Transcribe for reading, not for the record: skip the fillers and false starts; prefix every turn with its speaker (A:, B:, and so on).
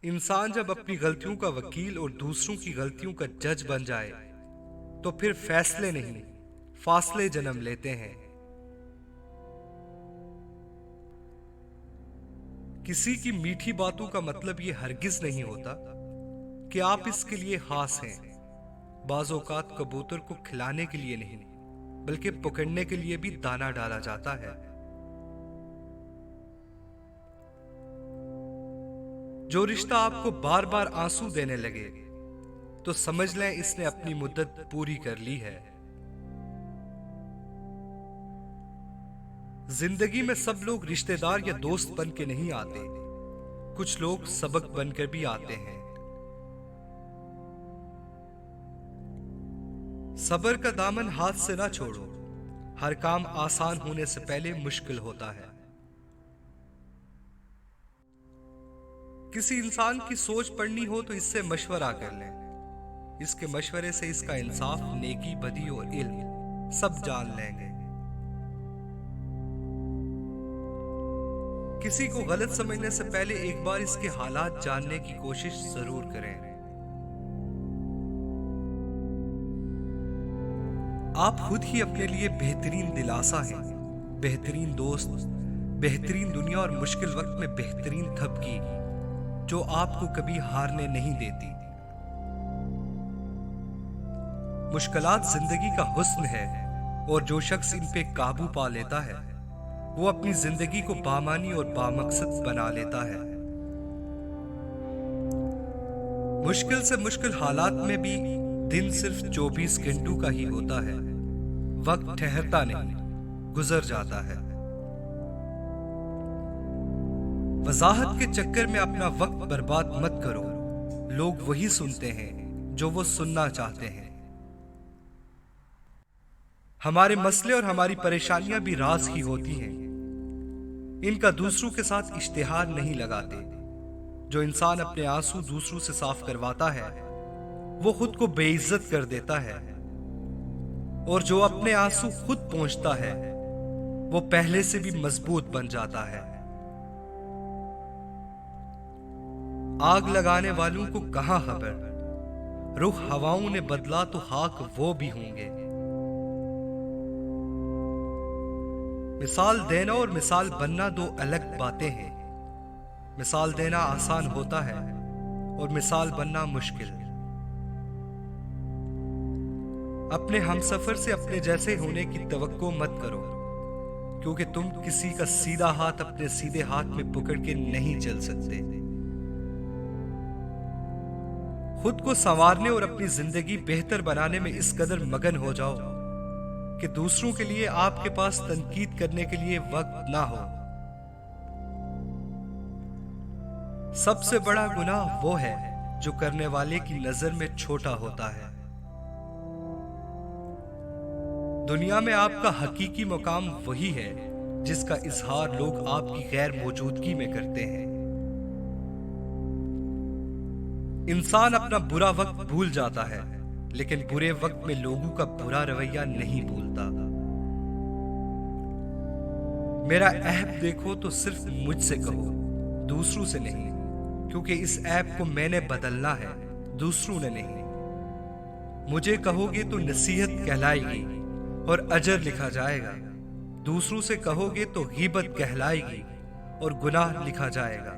A: انسان جب اپنی غلطیوں کا وکیل اور دوسروں کی غلطیوں کا جج بن جائے تو پھر فیصلے نہیں فاصلے جنم لیتے ہیں۔ کسی کی میٹھی باتوں کا مطلب یہ ہرگز نہیں ہوتا کہ آپ اس کے لیے خاص ہیں۔ بعض اوقات کبوتر کو کھلانے کے لیے نہیں بلکہ پکڑنے کے لیے بھی دانا ڈالا جاتا ہے۔ جو رشتہ آپ کو بار بار آنسو دینے لگے تو سمجھ لیں اس نے اپنی مدت پوری کر لی ہے۔ زندگی میں سب لوگ رشتہ دار یا دوست بن کے نہیں آتے، کچھ لوگ سبق بن کر بھی آتے ہیں۔ صبر کا دامن ہاتھ سے نہ چھوڑو، ہر کام آسان ہونے سے پہلے مشکل ہوتا ہے۔ کسی انسان کی سوچ پڑھنی ہو تو اس سے مشورہ کر لیں، اس کے مشورے سے اس کا انصاف، نیکی، بدی اور علم سب جان لیں گے۔ کسی کو غلط سمجھنے سے پہلے ایک بار اس کے حالات جاننے کی کوشش ضرور کریں۔ آپ خود ہی اپنے لیے بہترین دلاسا ہیں، بہترین دوست، بہترین دنیا اور مشکل وقت میں بہترین تھپکی جو آپ کو کبھی ہارنے نہیں دیتی۔ مشکلات زندگی کا حسن ہے اور جو شخص ان پہ قابو پا لیتا ہے وہ اپنی زندگی کو بامعنی اور بامقصد بنا لیتا ہے۔ مشکل سے مشکل حالات میں بھی دن صرف 24 گھنٹوں کا ہی ہوتا ہے، وقت ٹھہرتا نہیں، گزر جاتا ہے۔ وضاحت کے چکر میں اپنا وقت برباد مت کرو، لوگ وہی سنتے ہیں جو وہ سننا چاہتے ہیں۔ ہمارے مسئلے اور ہماری پریشانیاں بھی راز ہی ہوتی ہیں، ان کا دوسروں کے ساتھ اشتہار نہیں لگاتے۔ جو انسان اپنے آنسو دوسروں سے صاف کرواتا ہے وہ خود کو بے عزت کر دیتا ہے، اور جو اپنے آنسو خود پہنچتا ہے وہ پہلے سے بھی مضبوط بن جاتا ہے۔ آگ لگانے والوں کو کہاں خبر، رخ ہواؤں نے بدلا تو خاک وہ بھی ہوں گے۔ مثال دینا اور مثال بننا دو الگ باتیں ہیں۔ مثال دینا آسان ہوتا ہے اور مثال بننا مشکل۔ اپنے ہمسفر سے اپنے جیسے ہونے کی توقع مت کرو، کیونکہ تم کسی کا سیدھا ہاتھ اپنے سیدھے ہاتھ میں پکڑ کے نہیں چل سکتے۔ خود کو سنوارنے اور اپنی زندگی بہتر بنانے میں اس قدر مگن ہو جاؤ کہ دوسروں کے لیے آپ کے پاس تنقید کرنے کے لیے وقت نہ ہو۔ سب سے بڑا گناہ وہ ہے جو کرنے والے کی نظر میں چھوٹا ہوتا ہے۔ دنیا میں آپ کا حقیقی مقام وہی ہے جس کا اظہار لوگ آپ کی غیر موجودگی میں کرتے ہیں۔ انسان اپنا برا وقت بھول جاتا ہے لیکن برے وقت میں لوگوں کا برا رویہ نہیں بھولتا۔ میرا عیب دیکھو تو صرف مجھ سے کہو، دوسروں سے نہیں، کیونکہ اس عیب کو میں نے بدلنا ہے، دوسروں نے نہیں۔ مجھے کہو گے تو نصیحت کہلائے گی اور اجر لکھا جائے گا، دوسروں سے کہو گے تو غیبت کہلائے گی اور گناہ لکھا جائے گا۔